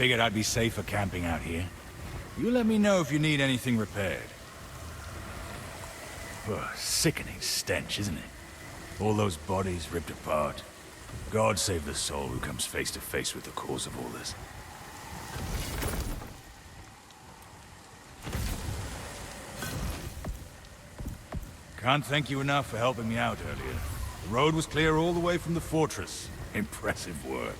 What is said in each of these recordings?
figured I'd be safer camping out here. You let me know if you need anything repaired. Ugh, sickening stench, isn't it? All those bodies ripped apart. God save the soul who comes face to face with the cause of all this. Can't thank you enough for helping me out earlier. The road was clear all the way from the fortress. Impressive work.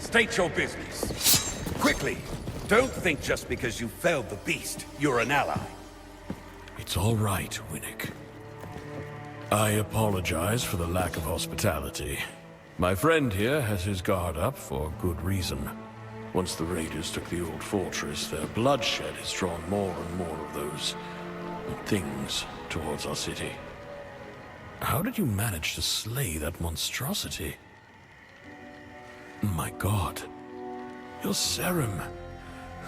State your business. Quickly! Don't think just because you felled the beast, you're an ally. It's all right, Winnick. I apologize for the lack of hospitality. My friend here has his guard up for good reason. Once the raiders took the old fortress, their bloodshed has drawn more and more of those things towards our city. How did you manage to slay that monstrosity? My God. You're Serim.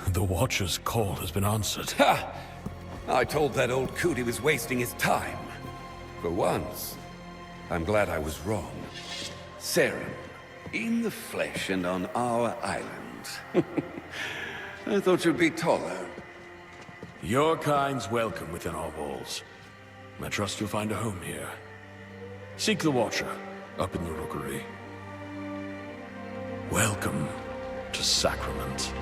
The Watcher's call has been answered. Ha! I told that old coot he was wasting his time. For once, I'm glad I was wrong. Serim, in the flesh and on our island. I thought you'd be taller. Your kind's welcome within our walls. I trust you'll find a home here. Seek the Watcher, up in the rookery. Welcome to Sacrament.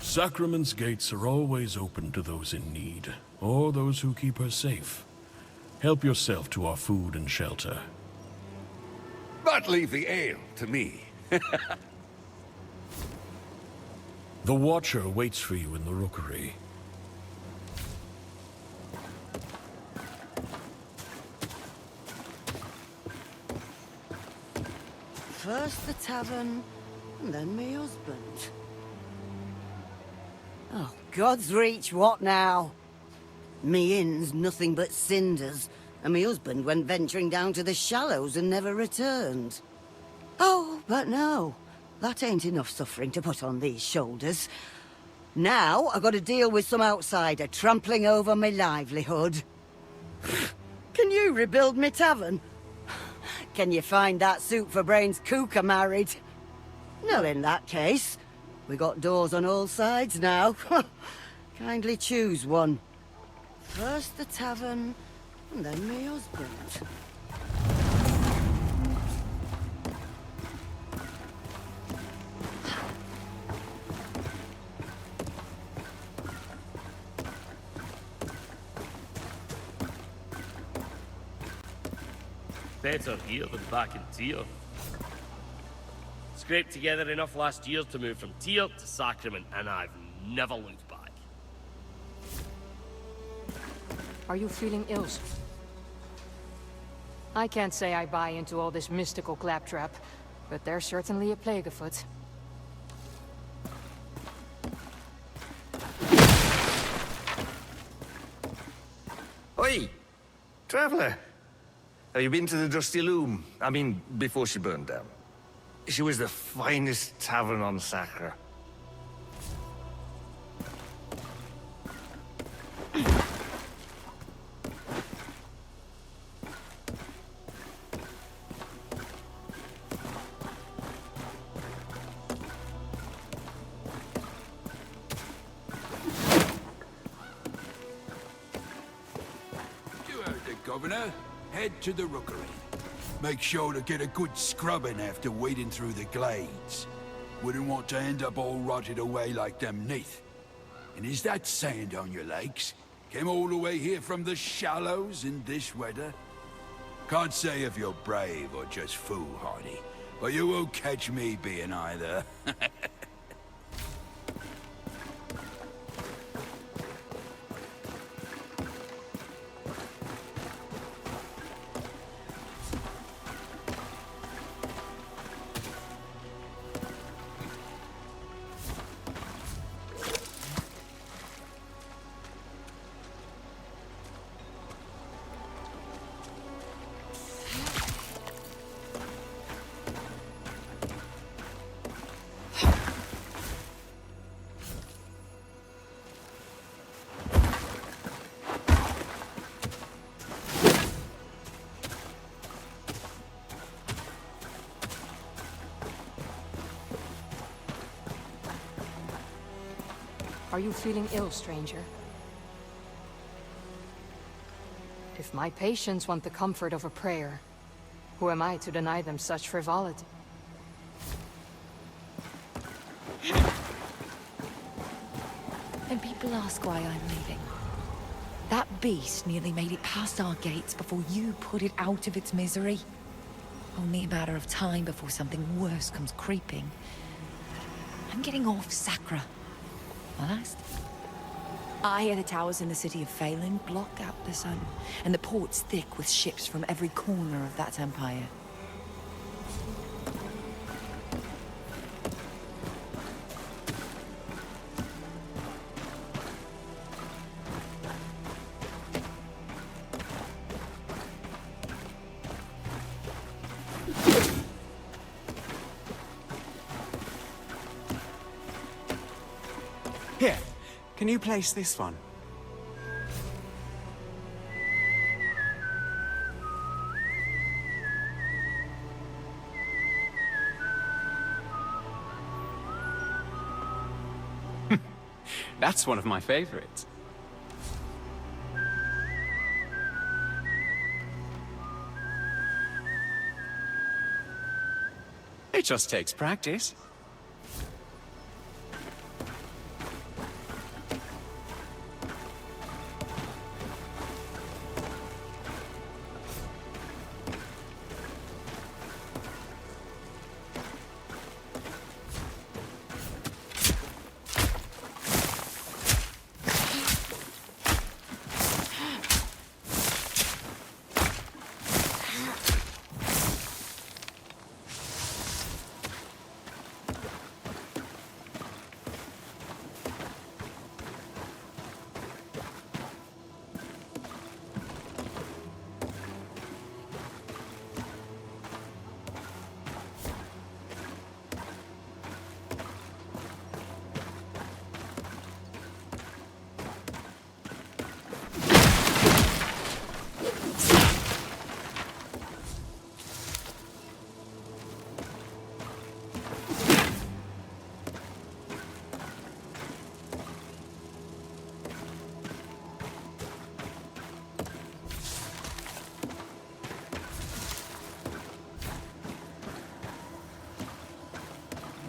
Sacrament's gates are always open to those in need, or those who keep her safe. Help yourself to our food and shelter. But leave the ale to me. The Watcher waits for you in the rookery. First the tavern, and then me husband. Oh, God's reach, what now? Me inn's nothing but cinders, and me husband went venturing down to the shallows and never returned. Oh, but no, that ain't enough suffering to put on these shoulders. Now I got to deal with some outsider trampling over my livelihood. Can you rebuild me tavern? Can you find that soup for brains cooker married? No, in that case, we got doors on all sides now. Kindly choose one. First the tavern, and then me husband. Better here than back in Tyr. Scraped together enough last year to move from Tyr to Sacrament, and I've never looked back. Are you feeling ill? I can't say I buy into all this mystical claptrap, but there's certainly a plague afoot. Oi! Traveler! Have you been to the Dusty Loom? I mean, before she burned down. She was the finest tavern on Sacra. You heard the governor. Head to the rookery. Make sure to get a good scrubbing after wading through the glades. Wouldn't want to end up all rotted away like them neath. And is that sand on your legs? Came all the way here from the shallows in this weather? Can't say if you're brave or just foolhardy, but you won't catch me being either. Are you feeling ill, stranger? If my patients want the comfort of a prayer, who am I to deny them such frivolity? And people ask why I'm leaving. That beast nearly made it past our gates before you put it out of its misery. Only a matter of time before something worse comes creeping. I'm getting off Sacra. Last. I hear the towers in the city of Phelan block out the sun, and the port's thick with ships from every corner of that empire. Here, can you place this one? That's one of my favorites. It just takes practice.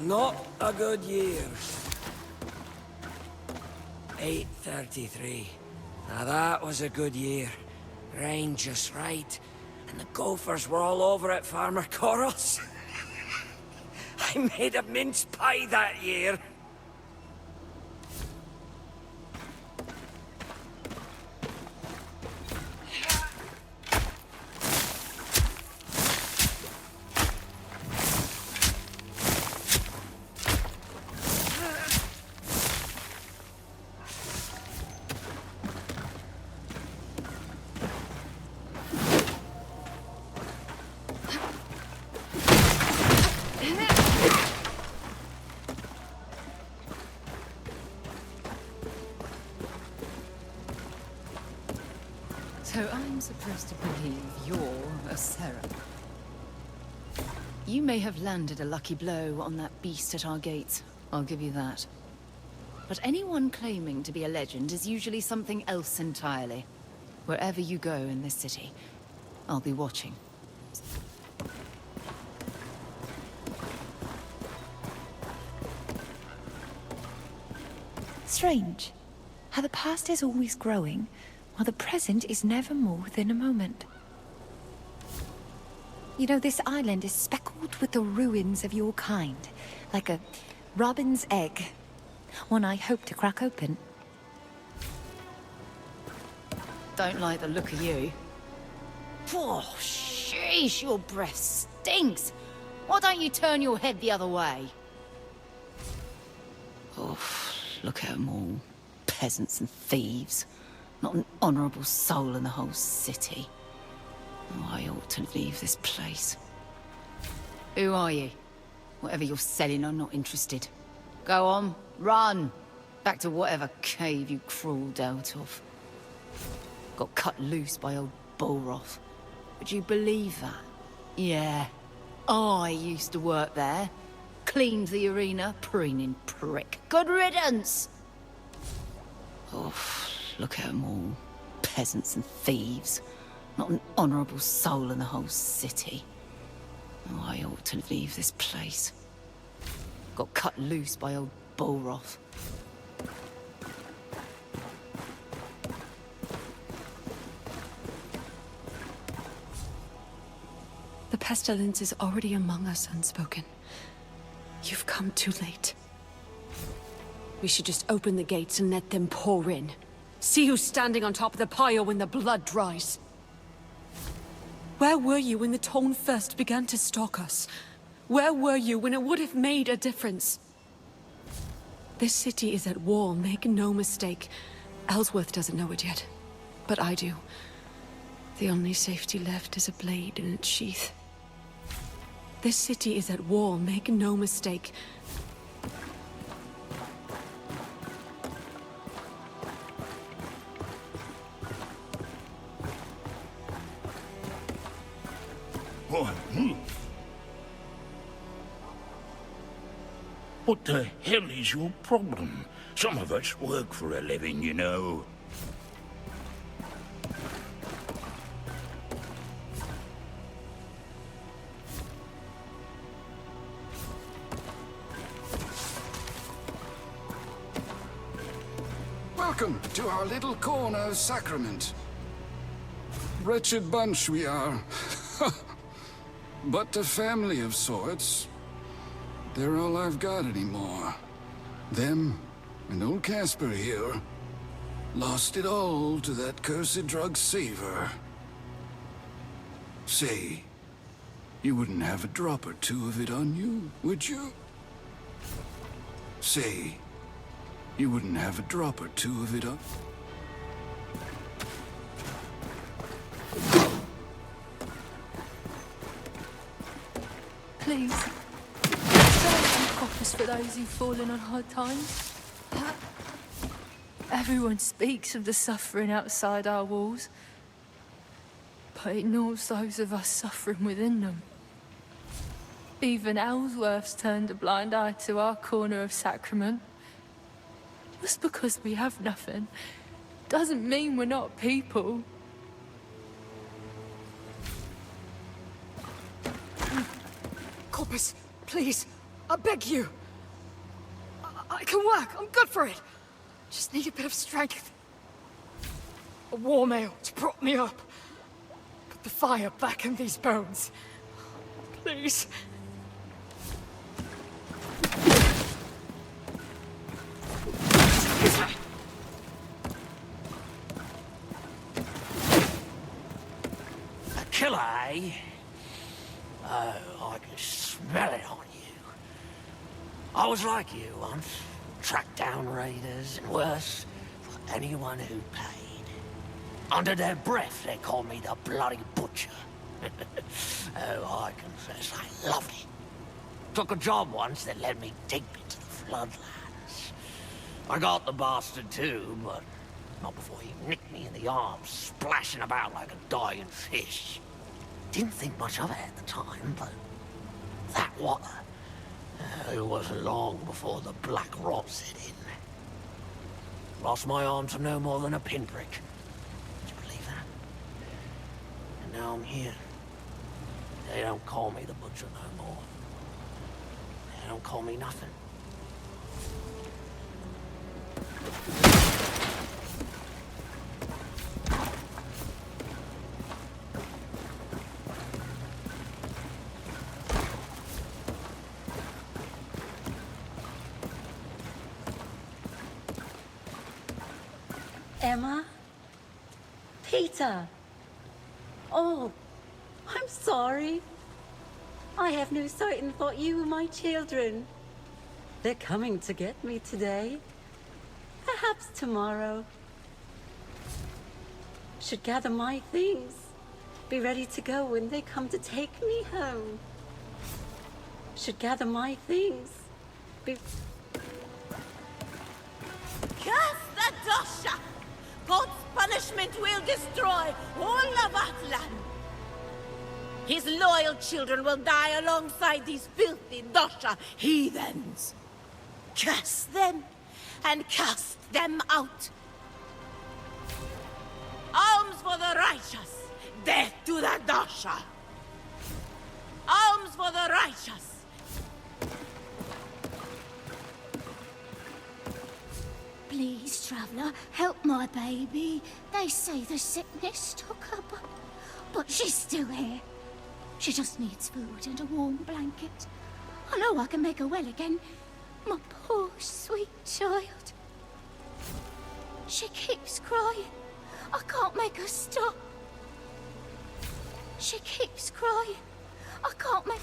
Not a good year. 833. Now that was a good year. Rain just right. And the gophers were all over it, Farmer Coros. I made a mince pie that year. So I'm supposed to believe you're a Seraph. You may have landed a lucky blow on that beast at our gates. I'll give you that. But anyone claiming to be a legend is usually something else entirely. Wherever you go in this city, I'll be watching. Strange. How the past is always growing, while the present is never more than a moment. You know, this island is speckled with the ruins of your kind, like a robin's egg. One I hope to crack open. Don't like the look of you. Oh, sheesh, your breath stinks. Why don't you turn your head the other way? Oh, look at them all. Peasants and thieves. Not an honorable soul in the whole city. Oh, I ought to leave this place. Who are you? Whatever you're selling, I'm not interested. Go on, run! Back to whatever cave you crawled out of. Got cut loose by old Bullroth. Would you believe that? Yeah. I used to work there. Cleaned the arena, preening prick. Good riddance! Oh, look at them all. Peasants and thieves. Not an honourable soul in the whole city. Oh, I ought to leave this place. Got cut loose by old Bullroth. The pestilence is already among us, Unspoken. You've come too late. We should just open the gates and let them pour in. See who's standing on top of the pyre when the blood dries. Where were you when the Tone first began to stalk us? Where were you when it would have made a difference? This city is at war, make no mistake. Ellsworth doesn't know it yet, but I do. The only safety left is a blade in its sheath. This city is at war, make no mistake. What the hell is your problem? Some of us work for a living, you know. Welcome to our little corner of Sacrament. Wretched bunch we are. But a family of sorts. They're all I've got anymore. Them and old Casper here. Lost it all to that cursed drug saver. Say, you wouldn't have a drop or two of it on you, would you? Say, you wouldn't have a drop or two of it on... Please. Save some coppers for those who've fallen on hard times. Everyone speaks of the suffering outside our walls, but ignores those of us suffering within them. Even Ellsworth's turned a blind eye to our corner of Sacrament. Just because we have nothing doesn't mean we're not people. Corpus, please, I beg you. I can work, I'm good for it. Just need a bit of strength. A warm ale to prop me up. Put the fire back in these bones. Please. A killer, eh? Oh, I can smell it on you. I was like you once. Tracked down raiders, and worse, for anyone who paid. Under their breath, they called me the Bloody Butcher. Oh, I confess, I loved it. Took a job once that led me deep into the floodlands. I got the bastard too, but not before he nicked me in the arms, splashing about like a dying fish. Didn't think much of it at the time, but that water, it wasn't long before the black rot set in. Lost my arm to no more than a pinprick. Would you believe that? And now I'm here. They don't call me the Butcher no more. They don't call me nothing. Emma? Peter? Oh, I'm sorry. I have no certain thought you were my children. They're coming to get me today. Perhaps tomorrow. Should gather my things. Be ready to go when they come to take me home. Should gather my things. Be... Curse the Dosha! God's punishment will destroy all of Atlan. His loyal children will die alongside these filthy Dosha heathens. Curse them and cast them out. Alms for the righteous! Death to the Dasha! Alms for the righteous! Please, traveller, help my baby. They say the sickness took her, but she's still here. She just needs food and a warm blanket. I know I can make her well again. My poor, sweet child. She keeps crying. I can't make her stop. She keeps crying. I can't make...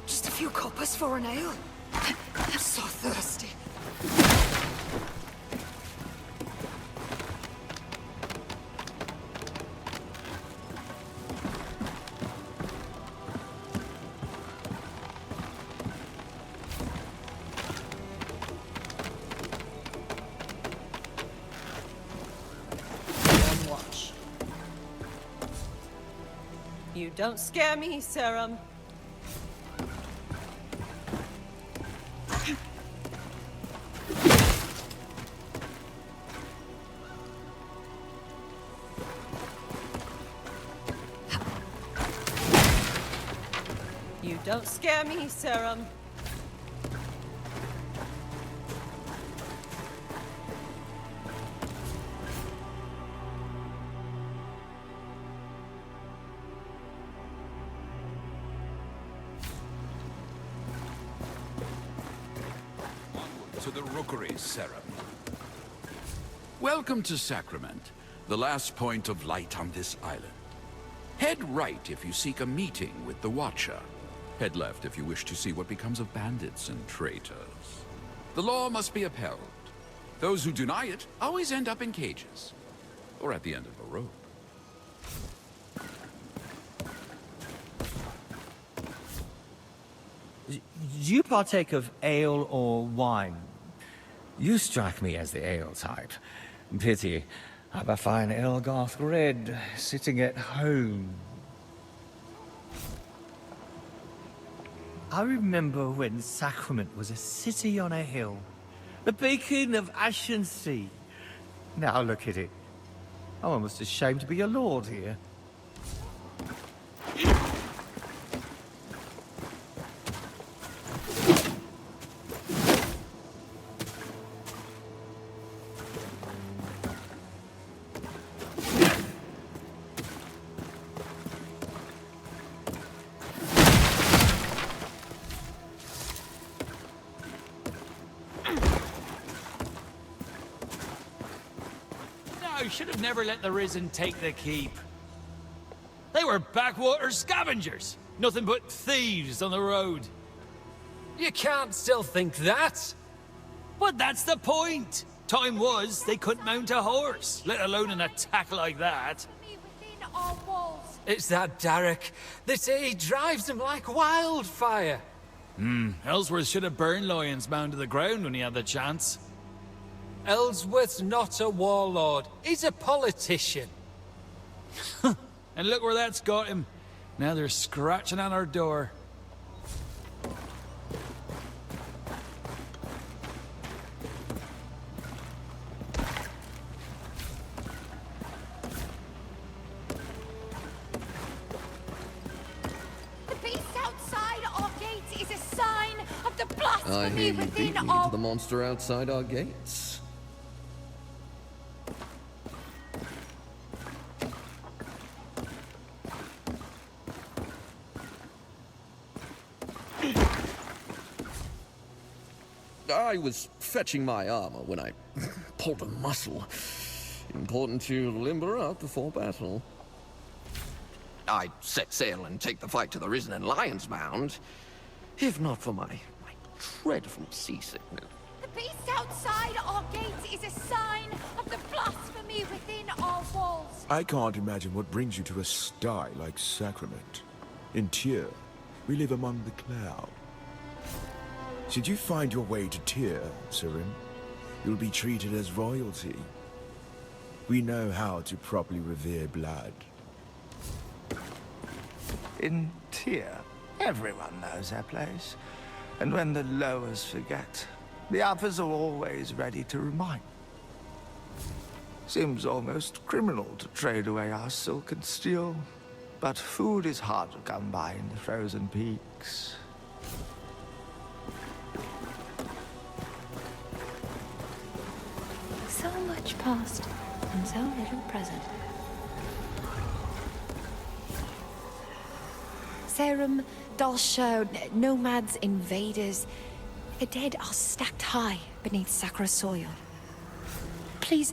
Just a few coppers for an ale. I'm so thirsty. On watch. You don't scare me, Serum. You don't scare me, Serum. To the rookeries, Sarah. Welcome to Sacrament, the last point of light on this island. Head right if you seek a meeting with the Watcher. Head left if you wish to see what becomes of bandits and traitors. The law must be upheld. Those who deny it always end up in cages. Or at the end of a rope. Do you partake of ale or wine? You strike me as the ale type. Pity, I've a fine Elgarth Red sitting at home. I remember when Sacrament was a city on a hill, the beacon of Ashen Sea. Now look at it. I'm almost ashamed to be a lord here. I should have never let the Risen take the keep. They were backwater scavengers. Nothing but thieves on the road. You can't still think that. But that's the point. Time was, they couldn't mount a horse, let alone an attack like that. It's that Derek. The sea drives him like wildfire. Ellsworth should have burned Lyons bound to the ground when he had the chance. Ellsworth's not a warlord. He's a politician. And look where that's got him. Now they're scratching on our door. The beast outside our gates is a sign of the I blasphemy hear you beat within me our... to the monster outside our gates. I was fetching my armor when I pulled a muscle. Important to limber up before battle. I'd set sail and take the fight to the Risen and Lion's Mound, if not for my dreadful seasickness. The beast outside our gates is a sign of the blasphemy within our walls. I can't imagine what brings you to a sty like Sacrament. In Tyr, we live among the clouds. Should you find your way to Tyr, Sirin, you'll be treated as royalty. We know how to properly revere blood. In Tyr, everyone knows their place. And when the lowers forget, the uppers are always ready to remind. Seems almost criminal to trade away our silk and steel, but food is hard to come by in the frozen peaks. So much past, and so little present. Serum, Dalsha, nomads, invaders. The dead are stacked high beneath Sacra soil. Please,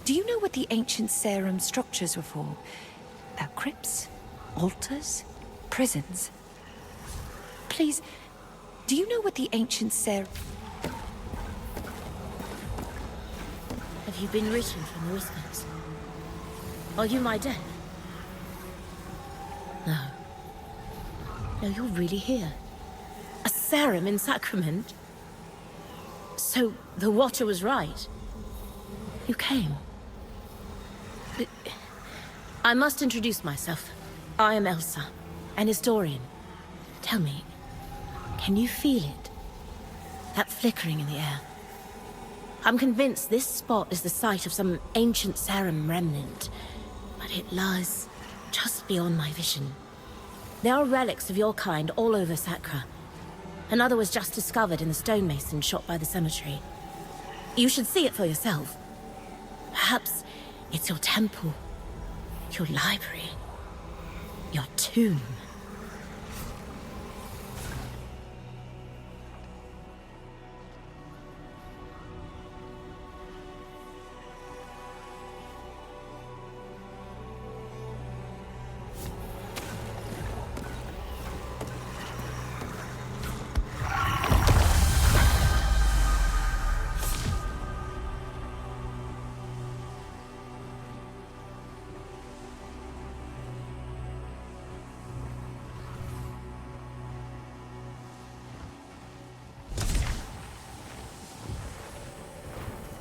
do you know what the ancient Serum structures were for? Crypts? Altars? Prisons? Please, do you know what the ancient Serum... Have you been written from the whispers? Are you my death? No. No, you're really here. A serum in Sacrament? So, the Watcher was right. You came. I must introduce myself. I am Elsa, an historian. Tell me, can you feel it? That flickering in the air? I'm convinced this spot is the site of some ancient serum remnant, but it lies just beyond my vision. There are relics of your kind all over Sacra. Another was just discovered in the stonemason shot by the cemetery. You should see it for yourself. Perhaps it's your temple, your library, your tomb.